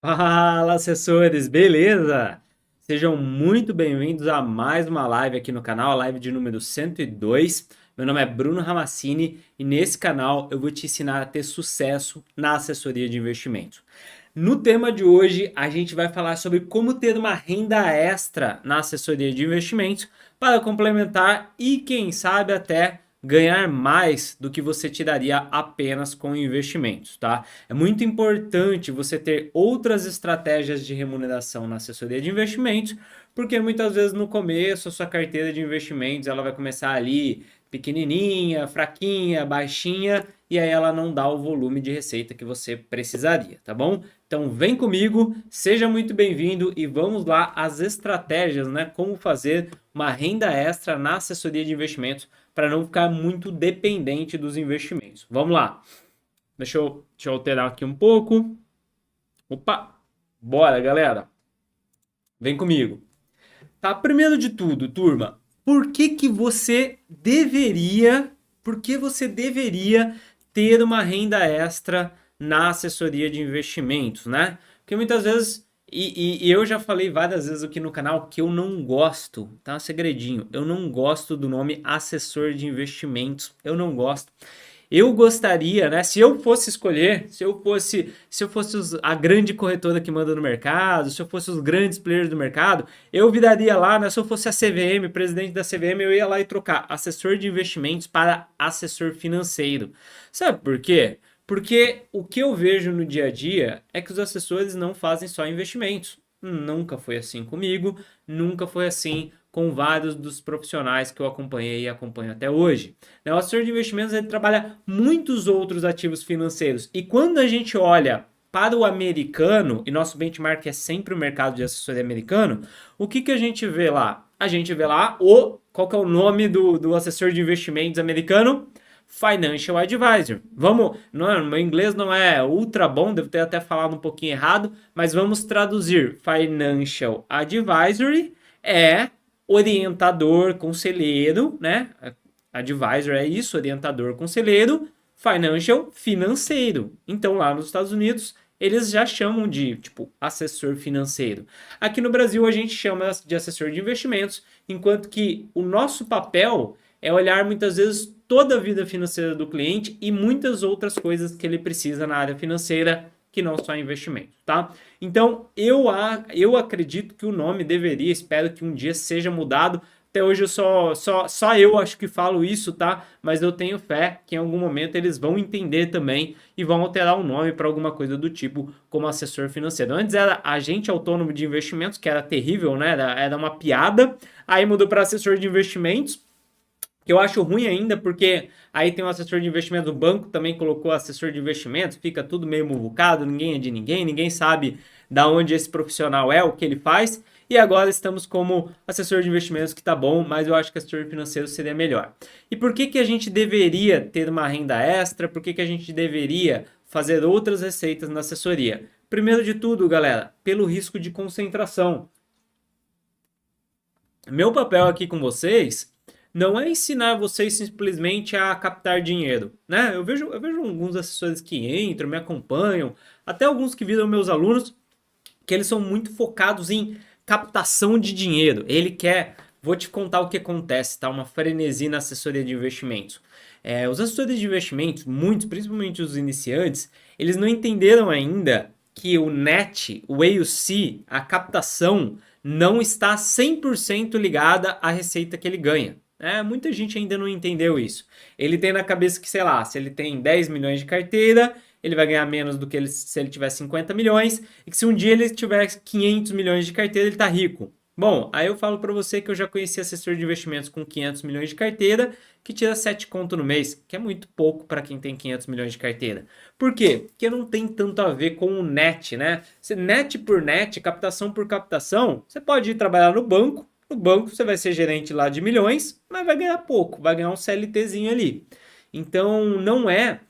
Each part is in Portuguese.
Fala, assessores, beleza? Sejam muito bem-vindos a mais uma live aqui no canal, a live de número 102. Meu nome é Bruno Ramassini e nesse canal eu vou te ensinar a ter sucesso na assessoria de investimento. No tema de hoje, a gente vai falar sobre como ter uma renda extra na assessoria de investimentos para complementar e, quem sabe, até ganhar mais do que você tiraria apenas com investimentos, tá? É muito importante você ter outras estratégias de remuneração na assessoria de investimentos, porque muitas vezes no começo a sua carteira de investimentos ela vai começar ali pequenininha, fraquinha, baixinha, e aí ela não dá o volume de receita que você precisaria, tá bom? Então vem comigo, seja muito bem-vindo e vamos lá as estratégias, né? Como fazer uma renda extra na assessoria de investimentos para não ficar muito dependente dos investimentos. Vamos lá. Deixa eu alterar aqui um pouco. Opa! Bora, galera. Vem comigo. Tá, primeiro de tudo, turma, por que você deveria ter uma renda extra na assessoria de investimentos, né? Porque muitas vezes, e eu já falei várias vezes aqui no canal que eu não gosto, tá? Um segredinho, eu não gosto do nome assessor de investimentos, eu não gosto. Eu gostaria, né? Se eu fosse escolher, se eu fosse a grande corretora que manda no mercado, se eu fosse os grandes players do mercado, eu viraria lá, né? Se eu fosse a CVM, presidente da CVM, eu ia lá e trocar assessor de investimentos para assessor financeiro. Sabe por quê? Porque o que eu vejo no dia a dia é que os assessores não fazem só investimentos. Nunca foi assim comigo, nunca foi assim com vários dos profissionais que eu acompanhei e acompanho até hoje. O assessor de investimentos ele trabalha muitos outros ativos financeiros. E quando a gente olha para o americano, e nosso benchmark é sempre o mercado de assessoria americano, o que a gente vê lá? A gente vê lá qual que é o nome do assessor de investimentos americano? Financial Advisor. Vamos, não, meu inglês não é ultra bom, devo ter até falado um pouquinho errado, mas vamos traduzir. Financial Advisory é orientador, conselheiro, né? Advisor é isso, orientador, conselheiro. Financial, financeiro. Então lá nos Estados Unidos eles já chamam de, tipo, assessor financeiro. Aqui no Brasil a gente chama de assessor de investimentos, enquanto que o nosso papel é olhar muitas vezes toda a vida financeira do cliente e muitas outras coisas que ele precisa na área financeira que não só investimento, tá? Então, eu acredito que o nome deveria, espero que um dia seja mudado. Até hoje só eu acho que falo isso, tá? Mas eu tenho fé que em algum momento eles vão entender também e vão alterar o nome para alguma coisa do tipo como assessor financeiro. Antes era agente autônomo de investimentos, que era terrível, né? Era uma piada. Aí mudou para assessor de investimentos, que eu acho ruim ainda, porque aí tem um assessor de investimento do banco, também colocou assessor de investimentos, fica tudo meio muvucado, ninguém é de ninguém, ninguém sabe da onde esse profissional é, o que ele faz, e agora estamos como assessor de investimentos, que tá bom, mas eu acho que assessor financeiro seria melhor. E por que a gente deveria ter uma renda extra? Por que a gente deveria fazer outras receitas na assessoria? Primeiro de tudo, galera, pelo risco de concentração. Meu papel aqui com vocês não é ensinar vocês simplesmente a captar dinheiro, né? Eu vejo alguns assessores que entram, me acompanham, até alguns que viram meus alunos, que eles são muito focados em captação de dinheiro. Vou te contar o que acontece, tá? Uma frenesia na assessoria de investimentos. Os assessores de investimentos, muitos, principalmente os iniciantes, eles não entenderam ainda que o net, o AUC, a captação, não está 100% ligada à receita que ele ganha. Muita gente ainda não entendeu isso. Ele tem na cabeça que, sei lá, se ele tem 10 milhões de carteira, ele vai ganhar menos do que se ele tiver 50 milhões, e que se um dia ele tiver 500 milhões de carteira, ele está rico. Bom, aí eu falo para você que eu já conheci assessor de investimentos com 500 milhões de carteira, que tira 7 conto no mês, que é muito pouco para quem tem 500 milhões de carteira. Por quê? Porque não tem tanto a ver com o net, né? Se net por net, captação por captação, você pode ir trabalhar no banco. No banco você vai ser gerente lá de milhões, mas vai ganhar pouco, vai ganhar um CLTzinho ali. Então não é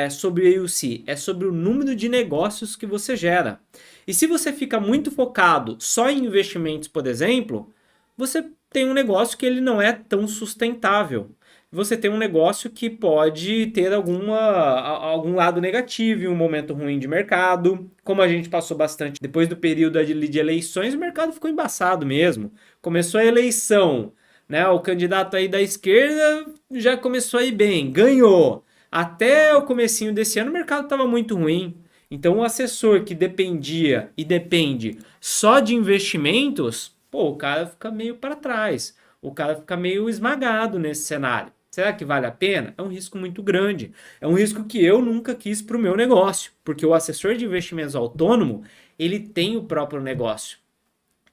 sobre o AUC, é sobre o número de negócios que você gera. E se você fica muito focado só em investimentos, por exemplo, você tem um negócio que ele não é tão sustentável. você tem um negócio que pode ter algum lado negativo em um momento ruim de mercado. Como a gente passou bastante depois do período de eleições, o mercado ficou embaçado mesmo. Começou a eleição, né? O candidato aí da esquerda já começou a ir bem, ganhou. Até o comecinho desse ano o mercado estava muito ruim. Então, o assessor que dependia e depende só de investimentos, pô, o cara fica meio para trás. O cara fica meio esmagado nesse cenário. Será que vale a pena? É um risco muito grande. É um risco que eu nunca quis para o meu negócio, porque o assessor de investimentos autônomo, ele tem o próprio negócio.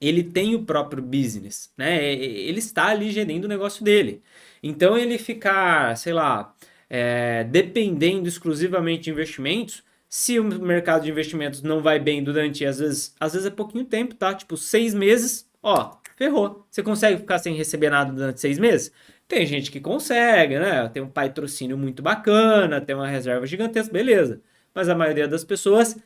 Ele tem o próprio business, né? Ele está ali gerindo o negócio dele. Então, ele ficar, sei lá, dependendo exclusivamente de investimentos, se o mercado de investimentos não vai bem durante, às vezes é pouquinho tempo, tá? Tipo, 6 meses, ó, ferrou. Você consegue ficar sem receber nada durante 6 meses? Tem gente que consegue, né? Tem um patrocínio muito bacana, tem uma reserva gigantesca, beleza. Mas a maioria das pessoas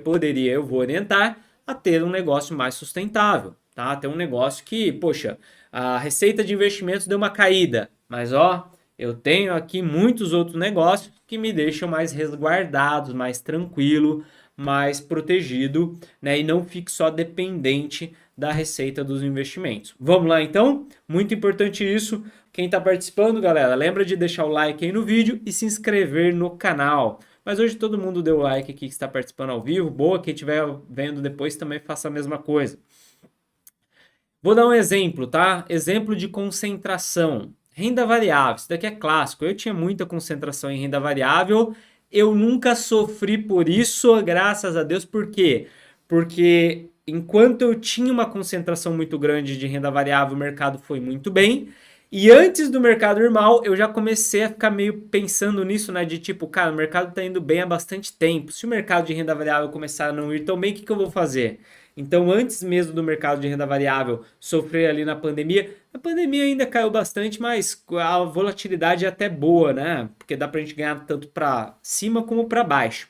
poderia, eu vou orientar, a ter um negócio mais sustentável, tá? Ter um negócio que, poxa, a receita de investimentos deu uma caída, mas ó, eu tenho aqui muitos outros negócios que me deixam mais resguardados, mais tranquilo, mais protegido, né? E não fique só dependente da receita dos investimentos. Vamos lá então? Muito importante isso. Quem está participando, galera, lembra de deixar o like aí no vídeo e se inscrever no canal. Mas hoje todo mundo deu like aqui que está participando ao vivo. Boa, quem estiver vendo depois também faça a mesma coisa. Vou dar um exemplo, tá? Exemplo de concentração. Renda variável, isso daqui é clássico. Eu tinha muita concentração em renda variável. Eu nunca sofri por isso, graças a Deus. Por quê? Porque enquanto eu tinha uma concentração muito grande de renda variável, o mercado foi muito bem. E antes do mercado ir mal, eu já comecei a ficar meio pensando nisso, né? De tipo, cara, o mercado tá indo bem há bastante tempo. Se o mercado de renda variável começar a não ir tão bem, o que que eu vou fazer? Então, antes mesmo do mercado de renda variável sofrer ali na pandemia, a pandemia ainda caiu bastante, mas a volatilidade é até boa, né? Porque dá pra gente ganhar tanto para cima como para baixo,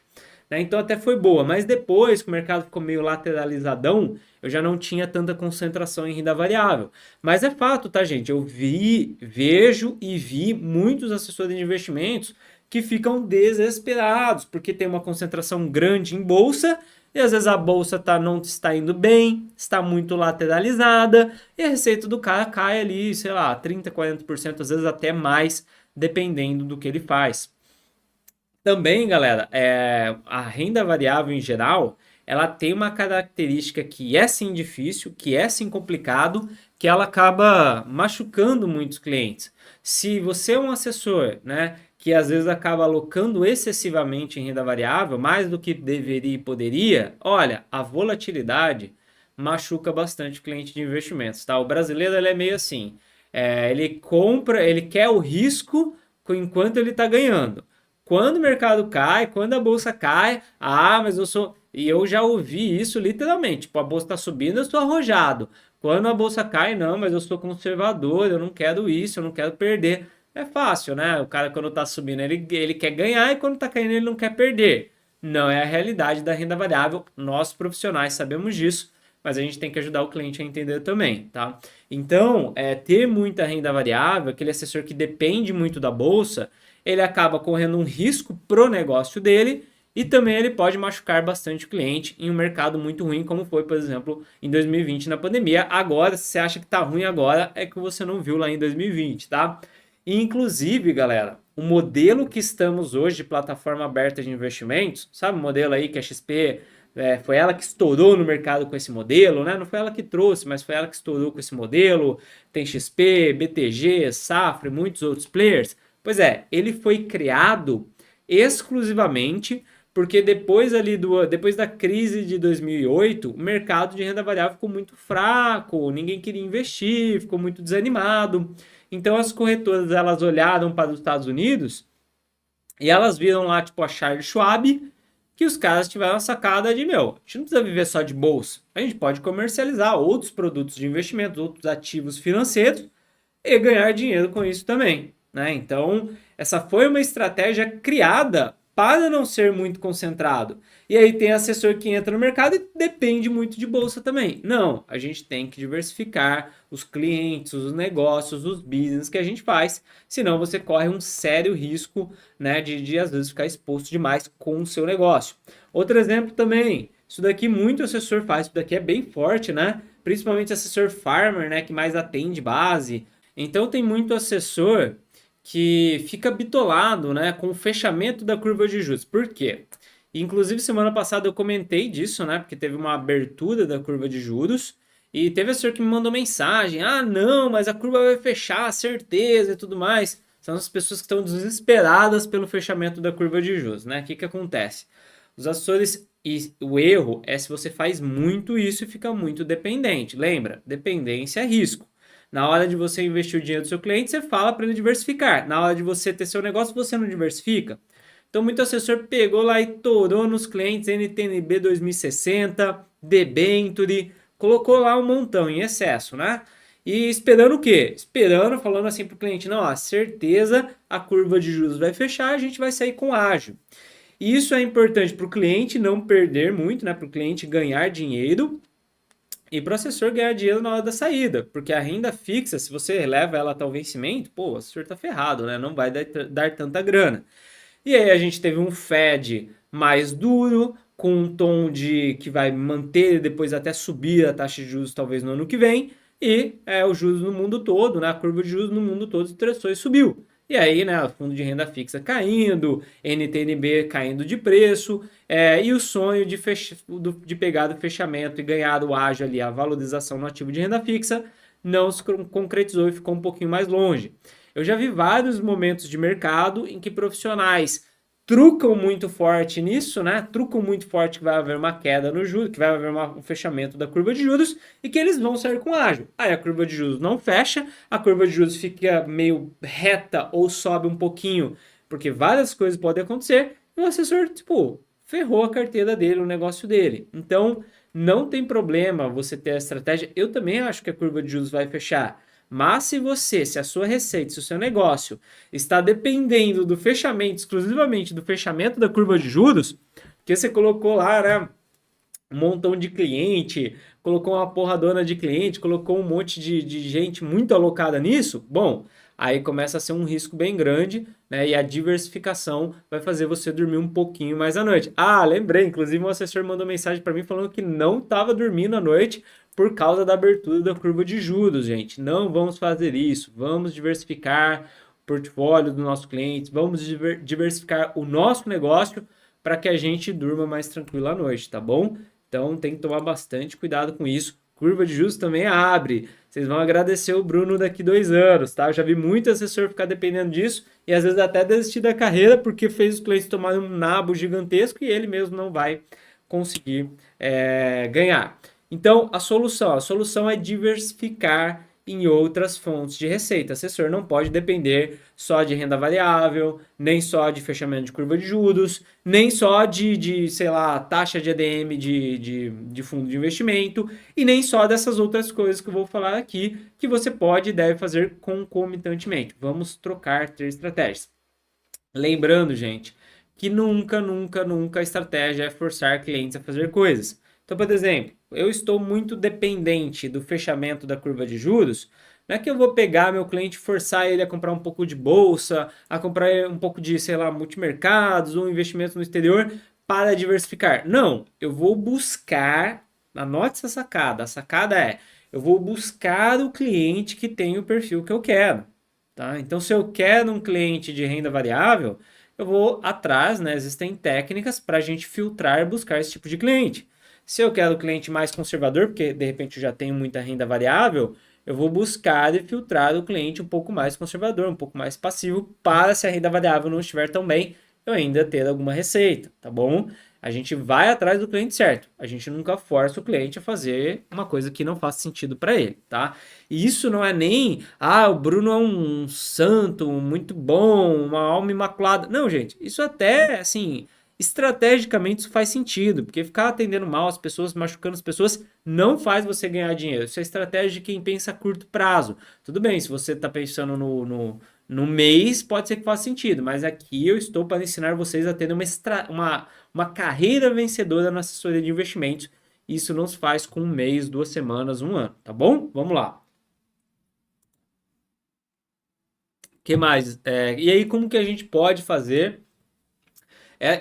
né? Então até foi boa, mas depois que o mercado ficou meio lateralizadão, eu já não tinha tanta concentração em renda variável. Mas é fato, tá, gente? Eu vejo e vi muitos assessores de investimentos que ficam desesperados porque tem uma concentração grande em bolsa e às vezes a bolsa não está indo bem, está muito lateralizada e a receita do cara cai ali, sei lá, 30, 40%, às vezes até mais, dependendo do que ele faz. Também, galera, a renda variável em geral, ela tem uma característica que é sim difícil, que é sim complicado, que ela acaba machucando muitos clientes. Se você é um assessor, né, que às vezes acaba alocando excessivamente em renda variável, mais do que deveria e poderia, olha, a volatilidade machuca bastante o cliente de investimentos, tá? O brasileiro, ele é meio assim, ele compra, ele quer o risco enquanto ele está ganhando. Quando o mercado cai, quando a bolsa cai, mas eu sou. E eu já ouvi isso literalmente. Tipo, a bolsa está subindo, eu estou arrojado. Quando a bolsa cai, não, mas eu sou conservador, eu não quero isso, eu não quero perder. É fácil, né? O cara, quando está subindo, ele quer ganhar e quando está caindo, ele não quer perder. Não é a realidade da renda variável. Nós profissionais sabemos disso, mas a gente tem que ajudar o cliente a entender também, tá? Então, ter muita renda variável, aquele assessor que depende muito da bolsa, ele acaba correndo um risco pro negócio dele e também ele pode machucar bastante o cliente em um mercado muito ruim, como foi, por exemplo, em 2020 na pandemia. Agora, se você acha que tá ruim agora, é que você não viu lá em 2020, tá? E, inclusive, galera, o modelo que estamos hoje de plataforma aberta de investimentos, sabe o modelo aí que a XP foi ela que estourou no mercado com esse modelo, né? Não foi ela que trouxe, mas foi ela que estourou com esse modelo. Tem XP, BTG, Safra e muitos outros players. Pois é, ele foi criado exclusivamente porque depois da crise de 2008, o mercado de renda variável ficou muito fraco, ninguém queria investir, ficou muito desanimado. Então as corretoras, elas olharam para os Estados Unidos e elas viram lá, tipo, a Charles Schwab, que os caras tiveram a sacada de, a gente não precisa viver só de bolsa, a gente pode comercializar outros produtos de investimento, outros ativos financeiros e ganhar dinheiro com isso também, né? Então, essa foi uma estratégia criada para não ser muito concentrado. E aí tem assessor que entra no mercado e depende muito de bolsa também. Não, a gente tem que diversificar os clientes, os negócios, os business que a gente faz, senão você corre um sério risco, né, de às vezes ficar exposto demais com o seu negócio. Outro exemplo também, isso daqui muito assessor faz, isso daqui é bem forte, né? Principalmente assessor farmer, né, que mais atende base. Então tem muito assessor que fica bitolado, né, com o fechamento da curva de juros. Por quê? Inclusive, semana passada eu comentei disso, né, porque teve uma abertura da curva de juros e teve assessor que me mandou mensagem: ah, não, mas a curva vai fechar, certeza e tudo mais. São as pessoas que estão desesperadas pelo fechamento da curva de juros, né? O que que acontece? Os assessores, e o erro é se você faz muito isso e fica muito dependente. Lembra? Dependência é risco. Na hora de você investir o dinheiro do seu cliente, você fala para ele diversificar. Na hora de você ter seu negócio, você não diversifica. Então, muito assessor pegou lá e torou nos clientes NTNB 2060, Debenture, colocou lá um montão em excesso, né? E esperando o quê? Esperando, falando assim para o cliente: não, a certeza a curva de juros vai fechar, a gente vai sair com ágio. E isso é importante para o cliente não perder muito, né? Para o cliente ganhar dinheiro e para o assessor ganhar dinheiro na hora da saída, porque a renda fixa, se você leva ela até o vencimento, pô, o assessor tá ferrado, né? Não vai dar tanta grana. E aí a gente teve um Fed mais duro, com um tom de que vai manter depois até subir a taxa de juros talvez no ano que vem, e os juros no mundo todo, né? A curva de juros no mundo todo estressou e subiu. E aí, né, o fundo de renda fixa caindo, NTNB caindo de preço, e o sonho de pegar do fechamento e ganhar do ágio ali, a valorização no ativo de renda fixa, não se concretizou e ficou um pouquinho mais longe. Eu já vi vários momentos de mercado em que profissionais trucam muito forte nisso, né? Trucam muito forte que vai haver uma queda no juros, que vai haver um fechamento da curva de juros e que eles vão sair com ágio. Aí a curva de juros não fecha, a curva de juros fica meio reta ou sobe um pouquinho, porque várias coisas podem acontecer, e o assessor, tipo, ferrou a carteira dele, o negócio dele. Então, não tem problema você ter a estratégia. Eu também acho que a curva de juros vai fechar. Mas se a sua receita, se o seu negócio está dependendo do fechamento, exclusivamente do fechamento da curva de juros, que você colocou lá, né, um montão de cliente, colocou uma porradona de cliente, colocou um monte de gente muito alocada nisso, bom, aí começa a ser um risco bem grande, né? E a diversificação vai fazer você dormir um pouquinho mais à noite. Ah, lembrei, inclusive um assessor mandou mensagem para mim falando que não estava dormindo à noite por causa da abertura da curva de juros, gente. Não vamos fazer isso, vamos diversificar o portfólio do nosso cliente, vamos diversificar o nosso negócio para que a gente durma mais tranquilo à noite, tá bom? Então tem que tomar bastante cuidado com isso. Curva de juros também abre. Vocês vão agradecer o Bruno daqui 2 anos, tá? Eu já vi muito assessor ficar dependendo disso e às vezes até desistir da carreira porque fez os clientes tomarem um nabo gigantesco e ele mesmo não vai conseguir ganhar. Então, a solução é diversificar em outras fontes de receita. O assessor não pode depender só de renda variável, nem só de fechamento de curva de juros, nem só sei lá, taxa de ADM de fundo de investimento, e nem só dessas outras coisas que eu vou falar aqui, que você pode e deve fazer concomitantemente. Vamos trocar 3 estratégias. Lembrando, gente, que nunca, nunca, nunca a estratégia é forçar clientes a fazer coisas. Então, por exemplo, eu estou muito dependente do fechamento da curva de juros, não é que eu vou pegar meu cliente e forçar ele a comprar um pouco de bolsa, a comprar um pouco de, sei lá, multimercados ou investimento no exterior para diversificar. Não, eu vou buscar, anote essa sacada, a sacada é, eu vou buscar o cliente que tem o perfil que eu quero. Tá? Então, se eu quero um cliente de renda variável, eu vou atrás, né? Existem técnicas para a gente filtrar e buscar esse tipo de cliente. Se eu quero o cliente mais conservador, porque de repente eu já tenho muita renda variável, eu vou buscar e filtrar o cliente um pouco mais conservador, um pouco mais passivo, para se a renda variável não estiver tão bem, eu ainda ter alguma receita, tá bom? A gente vai atrás do cliente certo. A gente nunca força o cliente a fazer uma coisa que não faça sentido para ele, tá? E isso não é nem, o Bruno é um santo, muito bom, uma alma imaculada. Não, gente, isso até, assim, estrategicamente isso faz sentido, porque ficar atendendo mal as pessoas, machucando as pessoas, não faz você ganhar dinheiro. Isso é estratégia de quem pensa a curto prazo. Tudo bem, se você está pensando No mês pode ser que faça sentido, mas aqui eu estou para ensinar vocês a terem uma carreira vencedora na assessoria de investimentos. Isso não se faz com um mês, 2 semanas, um ano, tá bom? Vamos lá. O que mais? E aí, como que a gente pode fazer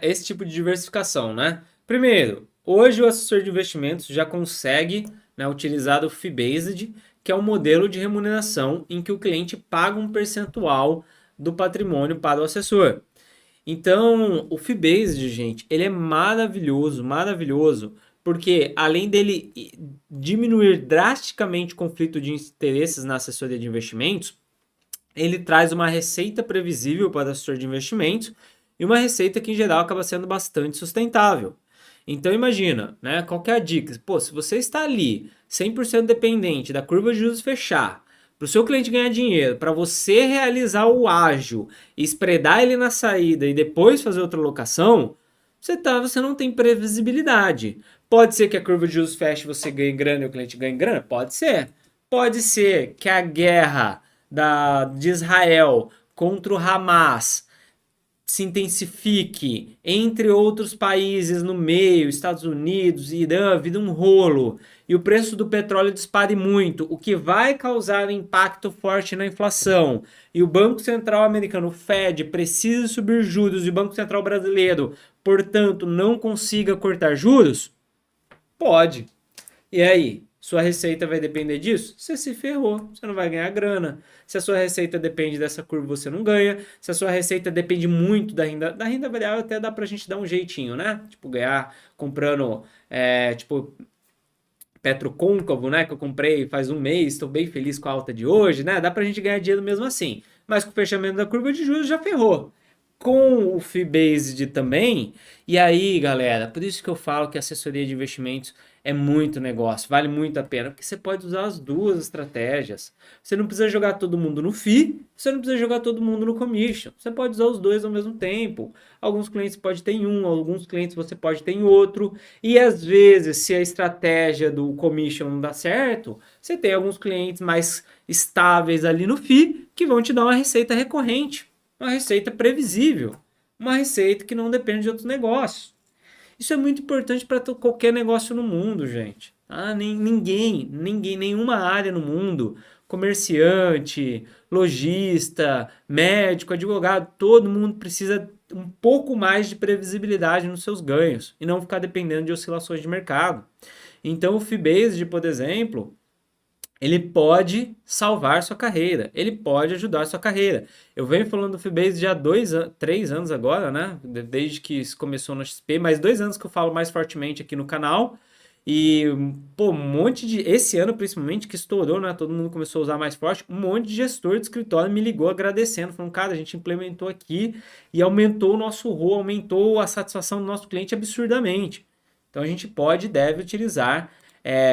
esse tipo de diversificação, né? Primeiro, hoje o assessor de investimentos já consegue, né, utilizar o fee-based, que é um modelo de remuneração em que o cliente paga um percentual do patrimônio para o assessor. Então, o fee-based, gente, ele é maravilhoso, maravilhoso, porque além dele diminuir drasticamente o conflito de interesses na assessoria de investimentos, ele traz uma receita previsível para o assessor de investimentos e uma receita que, em geral, acaba sendo bastante sustentável. Então, imagina, né? Qual que é a dica? Pô, se você está ali 100% dependente da curva de juros fechar, para o seu cliente ganhar dinheiro, para você realizar o ágil, spreadar ele na saída e depois fazer outra locação, você não tem previsibilidade. Pode ser que a curva de juros feche e você ganhe grana e o cliente ganhe grana? Pode ser. Pode ser que a guerra de Israel contra o Hamas se intensifique entre outros países no meio, Estados Unidos, Irã, vira um rolo, e o preço do petróleo dispare muito, o que vai causar um impacto forte na inflação, e o Banco Central americano, o Fed, precisa subir juros, e o Banco Central brasileiro, portanto, não consiga cortar juros? Pode. E aí? Sua receita vai depender disso? Você se ferrou, você não vai ganhar grana. Se a sua receita depende dessa curva, você não ganha. Se a sua receita depende muito da renda variável, até dá pra gente dar um jeitinho, né? Tipo, ganhar comprando, tipo, Petrocôncavo, né? Que eu comprei faz um mês, estou bem feliz com a alta de hoje, né? Dá pra gente ganhar dinheiro mesmo assim. Mas com o fechamento da curva de juros já ferrou. Com o fee-based também. E aí, galera, por isso que eu falo que a assessoria de investimentos é muito negócio, vale muito a pena, porque você pode usar as duas estratégias. Você não precisa jogar todo mundo no fee, você não precisa jogar todo mundo no commission. Você pode usar os dois ao mesmo tempo. Alguns clientes pode ter em um, alguns clientes você pode ter em outro. E às vezes, se a estratégia do commission não dá certo, você tem alguns clientes mais estáveis ali no fee que vão te dar uma receita recorrente, uma receita previsível, uma receita que não depende de outros negócios. Isso é muito importante para qualquer negócio no mundo, gente. Ah, ninguém, nenhuma área no mundo, comerciante, lojista, médico, advogado, todo mundo precisa um pouco mais de previsibilidade nos seus ganhos e não ficar dependendo de oscilações de mercado. Então, o fee-based, por exemplo, ele pode salvar sua carreira, ele pode ajudar sua carreira. Eu venho falando do Fee-based já há 3 anos agora, né? Desde que isso começou no XP, mas 2 anos que eu falo mais fortemente aqui no canal. E, pô, um monte de. Esse ano, principalmente, que estourou, né? Todo mundo começou a usar mais forte. Um monte de gestor de escritório me ligou agradecendo, falando, cara, a gente implementou aqui e aumentou o nosso ROI, aumentou a satisfação do nosso cliente absurdamente. Então a gente pode e deve utilizar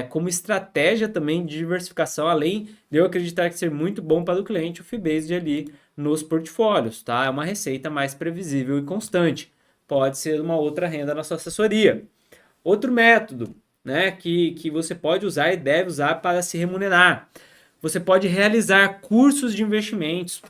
como estratégia também de diversificação, além de eu acreditar que ser muito bom para o cliente, o fee-based ali nos portfólios, tá? É uma receita mais previsível e constante. Pode ser uma outra renda na sua assessoria. Outro método, né, que você pode usar e deve usar para se remunerar. Você pode realizar cursos de investimentos,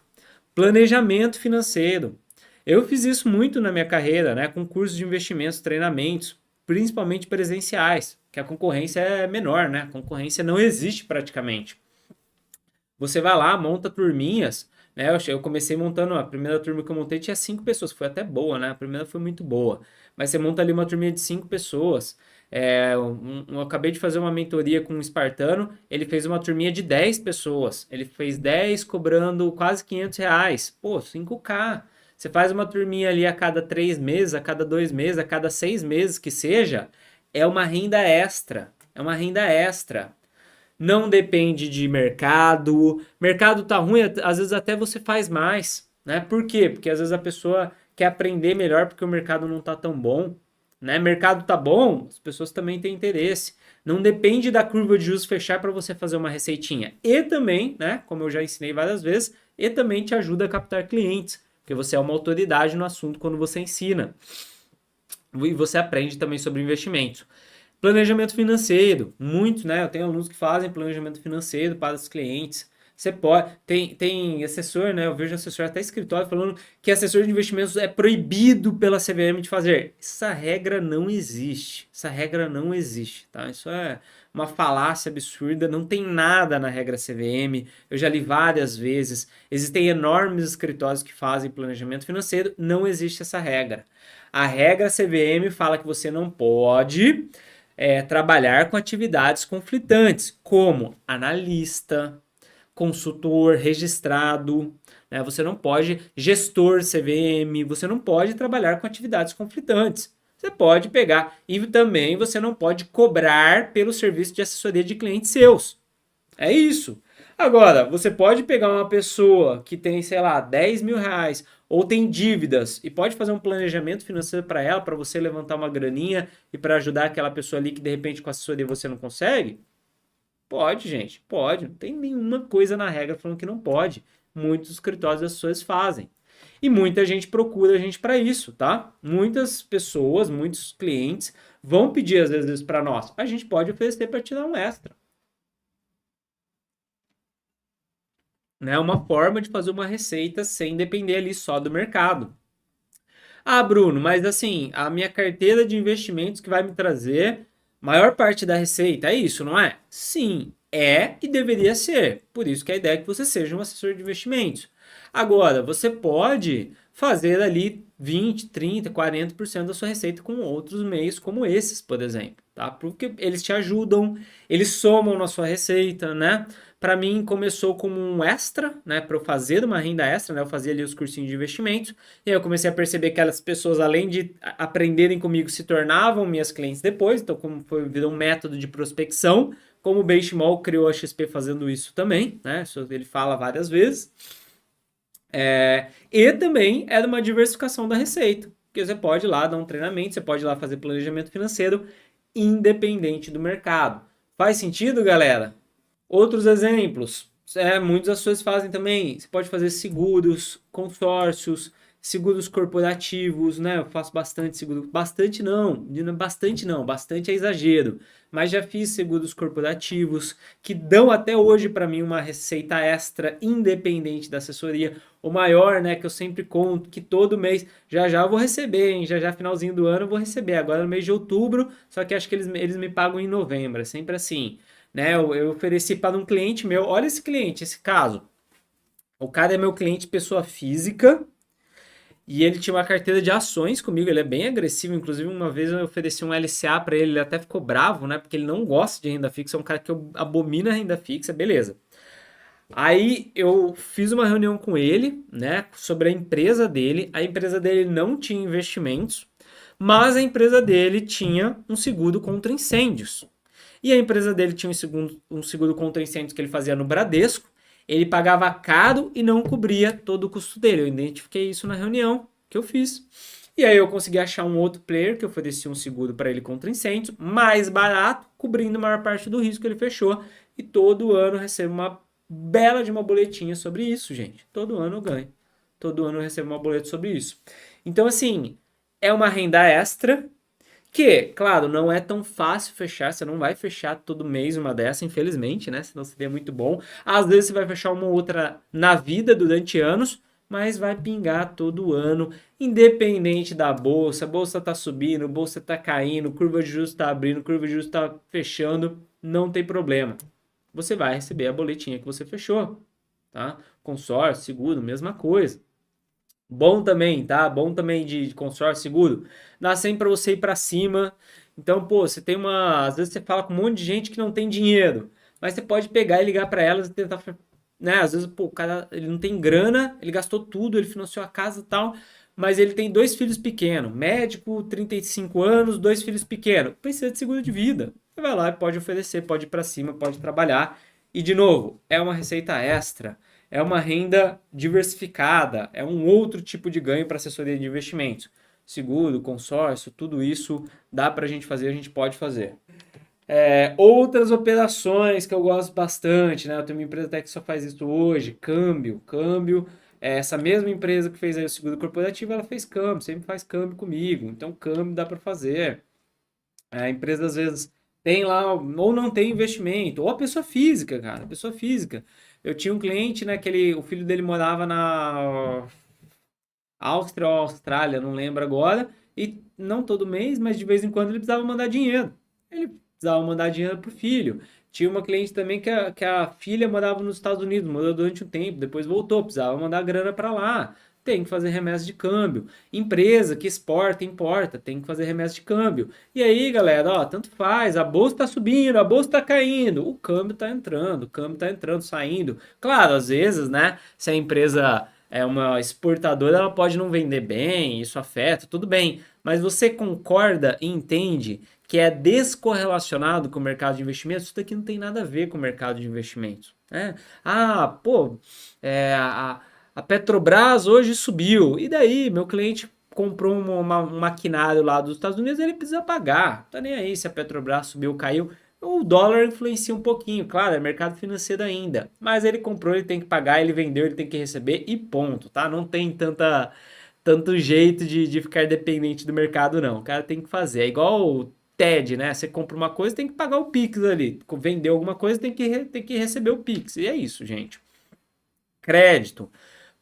planejamento financeiro. Eu fiz isso muito na minha carreira, né, com cursos de investimentos, treinamentos, principalmente presenciais, que a concorrência é menor, né? A concorrência não existe praticamente. Você vai lá, monta turminhas, né? Eu comecei montando, a primeira turma que eu montei tinha 5 pessoas, foi até boa, né? A primeira foi muito boa. Mas você monta ali uma turminha de 5 pessoas. Eu acabei de fazer uma mentoria com um espartano, ele fez uma turminha de 10 pessoas. Ele fez 10 cobrando quase R$ 500. Pô, 5K. Você faz uma turminha ali a cada 3 meses, a cada 2 meses, a cada 6 meses que seja, é uma renda extra. É uma renda extra. Não depende de mercado. Mercado tá ruim, às vezes até você faz mais, né? Por quê? Porque às vezes a pessoa quer aprender melhor porque o mercado não tá tão bom, né? Mercado tá bom, as pessoas também têm interesse. Não depende da curva de juros fechar para você fazer uma receitinha. E também, né, como eu já ensinei várias vezes, e também te ajuda a captar clientes, porque você é uma autoridade no assunto quando você ensina. E você aprende também sobre investimento. Planejamento financeiro, muito, né? Eu tenho alunos que fazem planejamento financeiro para os clientes, Você pode. Tem assessor, né? Eu vejo assessor até escritório falando que assessor de investimentos é proibido pela CVM de fazer. Essa regra não existe. Essa regra não existe, tá? Isso é uma falácia absurda. Não tem nada na regra CVM. Eu já li várias vezes. Existem enormes escritórios que fazem planejamento financeiro. Não existe essa regra. A regra CVM fala que você não pode trabalhar com atividades conflitantes, como analista, consultor registrado, né? Você não pode, gestor CVM, você não pode trabalhar com atividades conflitantes. Você pode pegar e também você não pode cobrar pelo serviço de assessoria de clientes seus. É isso. Agora, você pode pegar uma pessoa que tem, sei lá, 10 mil reais ou tem dívidas e pode fazer um planejamento financeiro para ela, para você levantar uma graninha e para ajudar aquela pessoa ali que de repente com a assessoria você não consegue? Pode, gente, pode. Não tem nenhuma coisa na regra falando que não pode. Muitos escritórios e assessores fazem. E muita gente procura a gente para isso, tá? Muitas pessoas, muitos clientes vão pedir às vezes para nós. A gente pode oferecer para te dar um extra. Né? Uma forma de fazer uma receita sem depender ali só do mercado. Ah, Bruno, mas assim, a minha carteira de investimentos que vai me trazer maior parte da receita, é isso, não é? Sim, é e deveria ser. Por isso que a ideia é que você seja um assessor de investimentos. Agora, você pode fazer ali 20, 30, 40% da sua receita com outros meios como esses, por exemplo, tá? Porque eles te ajudam, eles somam na sua receita, né? Para mim começou como um extra, né, para eu fazer uma renda extra, né? Eu fazia ali os cursinhos de investimentos e aí eu comecei a perceber que aquelas pessoas, além de aprenderem comigo, se tornavam minhas clientes depois, então como foi virou um método de prospecção, como o Benchimol criou a XP fazendo isso também, né? Isso ele fala várias vezes. E também é uma diversificação da receita, porque você pode ir lá dar um treinamento, você pode ir lá fazer planejamento financeiro independente do mercado. Faz sentido, galera? Outros exemplos, muitos assessores fazem também. Você pode fazer seguros, consórcios, seguros corporativos, né? Eu faço bastante seguro, bastante não, bastante é exagero, mas já fiz seguros corporativos que dão até hoje para mim uma receita extra independente da assessoria. O maior, né, que eu sempre conto, que todo mês, já já eu vou receber, hein? Já já finalzinho do ano eu vou receber, agora no mês de outubro, só que acho que eles me pagam em novembro, é sempre assim. Né, eu ofereci para um cliente meu, olha esse cliente, esse caso. O cara é meu cliente pessoa física e ele tinha uma carteira de ações comigo, ele é bem agressivo, inclusive uma vez eu ofereci um LCA para ele, ele até ficou bravo, né, porque ele não gosta de renda fixa, é um cara que abomina renda fixa, beleza. Aí eu fiz uma reunião com ele, né, sobre a empresa dele. A empresa dele não tinha investimentos, mas a empresa dele tinha um seguro contra incêndios. E a empresa dele tinha um seguro contra incêndios que ele fazia no Bradesco. Ele pagava caro e não cobria todo o custo dele. Eu identifiquei isso na reunião que eu fiz. E aí eu consegui achar um outro player que oferecia um seguro para ele contra incêndios, mais barato, cobrindo a maior parte do risco que ele fechou. E todo ano eu recebo uma bela de uma boletinha sobre isso, gente. Todo ano eu ganho. Todo ano eu recebo uma boleta sobre isso. Então, assim, é uma renda extra que, claro, não é tão fácil fechar, você não vai fechar todo mês uma dessa, infelizmente, né? Senão seria muito bom. Às vezes você vai fechar uma outra na vida durante anos, mas vai pingar todo ano, independente da bolsa. A bolsa tá subindo, a bolsa tá caindo, curva de juros tá abrindo, curva de juros tá fechando, não tem problema. Você vai receber a boletinha que você fechou, tá? Consórcio, seguro, mesma coisa. Bom também, tá? Bom também de consórcio seguro. Dá sempre para você ir para cima. Então, pô, você tem uma. Às vezes você fala com um monte de gente que não tem dinheiro, mas você pode pegar e ligar para elas e tentar. Né? Às vezes, pô, o cara ele não tem grana, ele gastou tudo, ele financiou a casa e tal, mas ele tem dois filhos pequenos, médico, 35 anos, dois filhos pequenos. Precisa de seguro de vida. Você vai lá e pode oferecer, pode ir para cima, pode trabalhar. E, de novo, é uma receita extra. É uma renda diversificada, é um outro tipo de ganho para assessoria de investimentos. Seguro, consórcio, tudo isso dá para a gente fazer, a gente pode fazer. Outras operações que eu gosto bastante, né? Eu tenho uma empresa até que só faz isso hoje, câmbio. Essa mesma empresa que fez aí o seguro corporativo, ela fez câmbio, sempre faz câmbio comigo. Então, câmbio dá para fazer. A empresa, às vezes, tem lá, ou não tem investimento, ou a pessoa física, cara, a pessoa física. Eu tinha um cliente, né, que o filho dele morava na Áustria ou Austrália, não lembro agora, e não todo mês, mas de vez em quando ele precisava mandar dinheiro. Ele precisava mandar dinheiro pro filho. Tinha uma cliente também que a filha morava nos Estados Unidos, morou durante um tempo, depois voltou, precisava mandar grana para lá. Tem que fazer remessa de câmbio. Empresa que exporta, importa, tem que fazer remessa de câmbio. E aí, galera, ó, tanto faz, a bolsa tá subindo, a bolsa tá caindo, o câmbio tá entrando, o câmbio tá entrando, saindo. Claro, às vezes, né, se a empresa é uma exportadora, ela pode não vender bem, isso afeta, tudo bem. Mas você concorda e entende que é descorrelacionado com o mercado de investimentos? Isso daqui não tem nada a ver com o mercado de investimentos, né? Ah, pô, a Petrobras hoje subiu. E daí, meu cliente comprou um maquinário lá dos Estados Unidos, ele precisa pagar. Não tá nem aí se a Petrobras subiu ou caiu. O dólar influencia um pouquinho, claro, é mercado financeiro ainda. Mas ele comprou, ele tem que pagar, ele vendeu, ele tem que receber e ponto, tá? Não tem tanto jeito de ficar dependente do mercado, não. O cara tem que fazer. É igual o TED, né? Você compra uma coisa, tem que pagar o Pix ali. Vendeu alguma coisa, tem que receber o Pix. E é isso, gente. Crédito.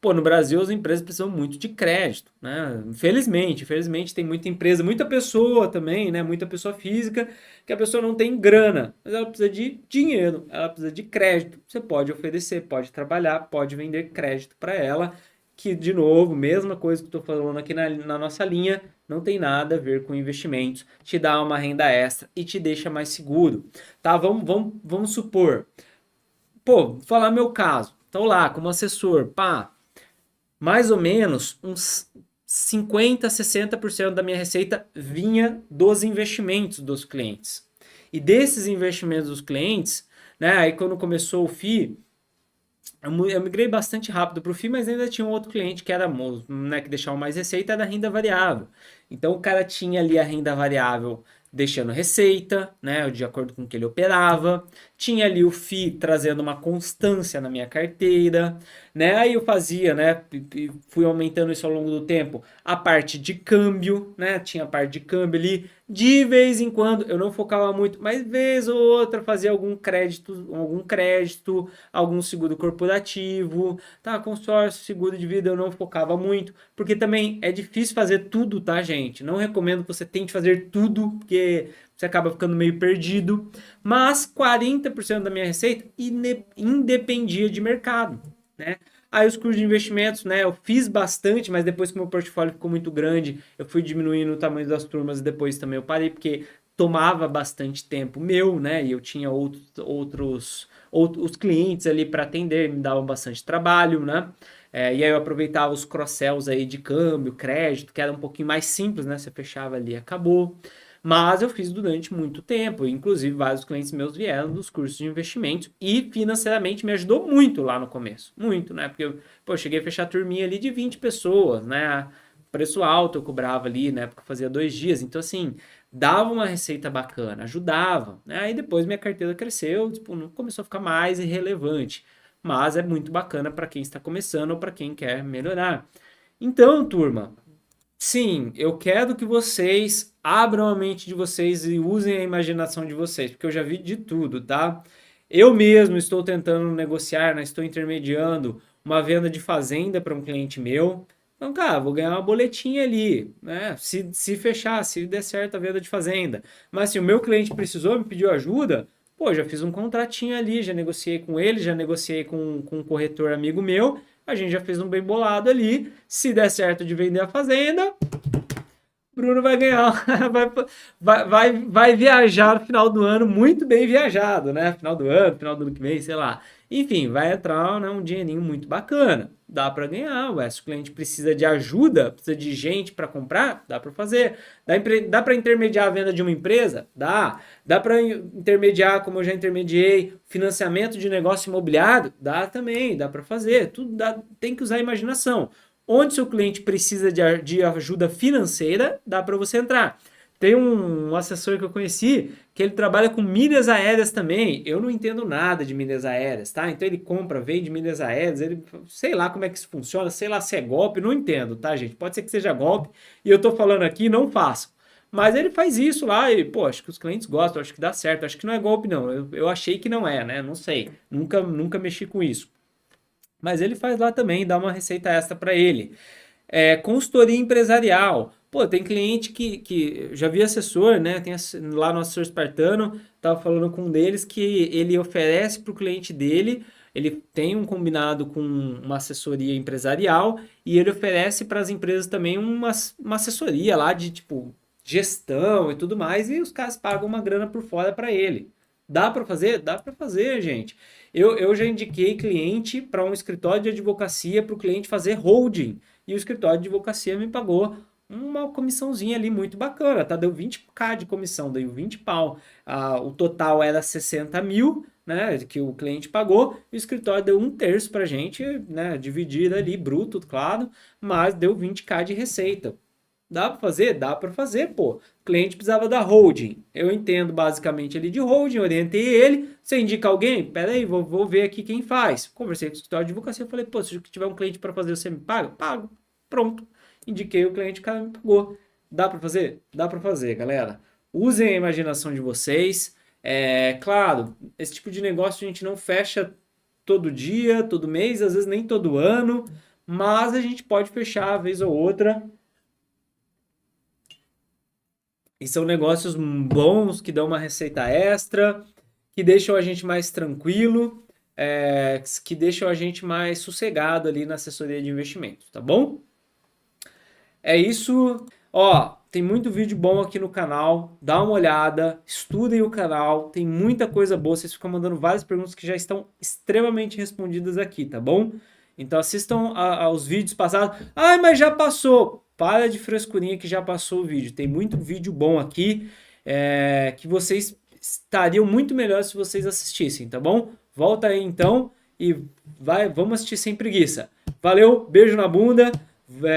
Pô, no Brasil as empresas precisam muito de crédito, né? Infelizmente tem muita empresa, muita pessoa também, né? Muita pessoa física que a pessoa não tem grana, mas ela precisa de dinheiro, ela precisa de crédito. Você pode oferecer, pode trabalhar, pode vender crédito para ela, que de novo, mesma coisa que eu estou falando aqui na nossa linha, não tem nada a ver com investimentos, te dá uma renda extra e te deixa mais seguro, tá? Vamos supor, pô, vou falar meu caso. Então lá, como assessor, pá, mais ou menos uns 50, 60% da minha receita vinha dos investimentos dos clientes. E desses investimentos dos clientes, né, aí quando começou o FII, eu migrei bastante rápido para o FII, mas ainda tinha um outro cliente que era, né, que deixava mais receita, era renda variável. Então o cara tinha ali a renda variável deixando receita, né, de acordo com o que ele operava. Tinha ali o FII trazendo uma constância na minha carteira, né? Aí eu fazia, né, fui aumentando isso ao longo do tempo, a parte de câmbio, né? Tinha a parte de câmbio ali. De vez em quando, eu não focava muito, mas vez ou outra fazia algum crédito, algum seguro corporativo, tá? Consórcio, seguro de vida eu não focava muito, porque também é difícil fazer tudo, tá, gente? Não recomendo que você tente fazer tudo, porque você acaba ficando meio perdido. Mas 40% da minha receita independia de mercado, né? Aí os cursos de investimentos, né? Eu fiz bastante, mas depois que meu portfólio ficou muito grande, eu fui diminuindo o tamanho das turmas e depois também eu parei, porque tomava bastante tempo meu, né? E eu tinha outros clientes ali para atender, me davam bastante trabalho, né? E aí eu aproveitava os cross-sells aí de câmbio, crédito, que era um pouquinho mais simples, né? Você fechava ali e acabou. Mas eu fiz durante muito tempo, inclusive vários clientes meus vieram dos cursos de investimentos e financeiramente me ajudou muito lá no começo, muito, né? Porque eu cheguei a fechar a turminha ali de 20 pessoas, né? Preço alto eu cobrava ali, na época eu fazia 2 dias, então assim, dava uma receita bacana, ajudava, né? Aí depois minha carteira cresceu, tipo, não começou a ficar mais irrelevante, mas é muito bacana para quem está começando ou para quem quer melhorar. Então, turma, sim, eu quero que vocês abram a mente de vocês e usem a imaginação de vocês, porque eu já vi de tudo, tá? Eu mesmo estou tentando negociar, né? Estou intermediando uma venda de fazenda para um cliente meu. Então, cara, vou ganhar uma boletinha ali, né? Se fechar, se der certo a venda de fazenda. Mas se o meu cliente precisou, me pediu ajuda, pô, já fiz um contratinho ali, já negociei com ele, já negociei com um corretor amigo meu, a gente já fez um bem bolado ali. Se der certo de vender a fazenda, Bruno vai ganhar, vai viajar no final do ano, muito bem viajado, né? Final do ano que vem, sei lá. Enfim, vai entrar, né, um dinheirinho muito bacana. Dá para ganhar, ué. Se o cliente precisa de ajuda, precisa de gente para comprar, dá para fazer. Dá para intermediar a venda de uma empresa? Dá. Dá para intermediar, como eu já intermediei, financiamento de negócio imobiliário? Dá também, dá para fazer. Tudo dá, tem que usar a imaginação. Onde seu cliente precisa de ajuda financeira, dá para você entrar. Tem um assessor que eu conheci que ele trabalha com milhas aéreas também. Eu não entendo nada de milhas aéreas, tá? Então ele compra, vende milhas aéreas, ele sei lá como é que isso funciona, sei lá se é golpe, não entendo, tá, gente? Pode ser que seja golpe e eu tô falando aqui, não façam. Mas ele faz isso lá e, pô, acho que os clientes gostam, acho que dá certo, acho que não é golpe não, eu achei que não é, né? Não sei, nunca mexi com isso. Mas ele faz lá também, dá uma receita extra para ele. Consultoria empresarial. Pô, tem cliente que já vi assessor, né? Tem lá no assessor espartano, tava falando com um deles que ele oferece para o cliente dele, ele tem um combinado com uma assessoria empresarial e ele oferece para as empresas também uma assessoria lá de tipo gestão e tudo mais, e os caras pagam uma grana por fora para ele. Dá para fazer? Dá para fazer, gente. Eu já indiquei cliente para um escritório de advocacia para o cliente fazer holding. E o escritório de advocacia me pagou uma comissãozinha ali muito bacana, tá? Deu 20k de comissão, deu 20 pau. O total era 60 mil, né? Que o cliente pagou, e o escritório deu um terço pra gente, né? Dividido ali, bruto, claro, mas deu 20k de receita. Dá para fazer? Dá para fazer, pô. O cliente precisava da holding. Eu entendo basicamente ali de holding, orientei ele. Você indica alguém? Pera aí, vou ver aqui quem faz. Conversei com o escritório de advocacia, falei, pô, se tiver um cliente para fazer, você me paga? Pago. Pronto. Indiquei o cliente, o cara me pagou. Dá para fazer? Dá para fazer, galera. Usem a imaginação de vocês. Claro, esse tipo de negócio a gente não fecha todo dia, todo mês, às vezes nem todo ano, mas a gente pode fechar a vez ou outra. E são negócios bons que dão uma receita extra, que deixam a gente mais tranquilo, que deixam a gente mais sossegado ali na assessoria de investimentos, tá bom? É isso. Ó, tem muito vídeo bom aqui no canal. Dá uma olhada, estudem o canal. Tem muita coisa boa. Vocês ficam mandando várias perguntas que já estão extremamente respondidas aqui, tá bom? Então assistam aos vídeos passados. Ai, mas já passou. Para de frescurinha que já passou o vídeo. Tem muito vídeo bom aqui que vocês estariam muito melhor se vocês assistissem, tá bom? Volta aí então e vamos assistir sem preguiça. Valeu, beijo na bunda.